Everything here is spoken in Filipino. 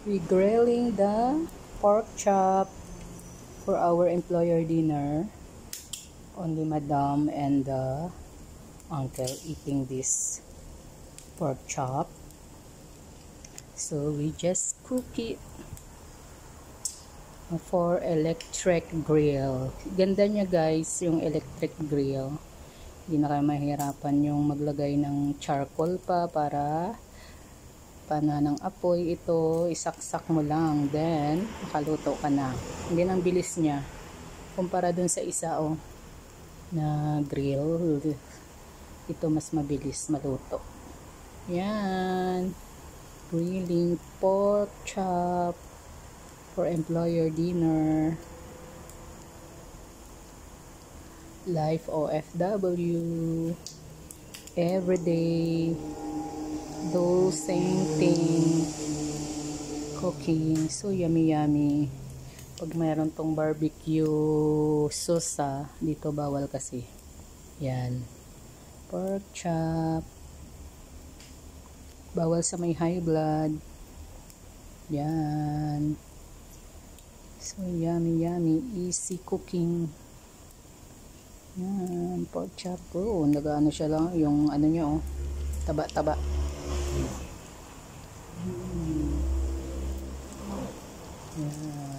We grilling the pork chop for our employer dinner. Only Madam and the uncle eating this pork chop. So we just cook it for electric grill. Ganda niya guys, yung electric grill. Hindi na kayo mahirapan yung maglagay ng charcoal pa para ng apoy. Ito, isaksak mo lang, then makaluto ka na. Hindi ang bilis niya kumpara dun sa isa na grill. Ito mas mabilis maluto. Yan, grilling pork chop for employer dinner. Life OFW, everyday do same thing, cooking. So yummy yummy. Pag mayroon tong barbecue sauce, dito bawal kasi. Yan, pork chop, bawal sa may high blood. Yan, so yummy yummy, easy cooking. Yan, pork chop. Nag-ano siya lang, yung ano niya taba-taba. Yan.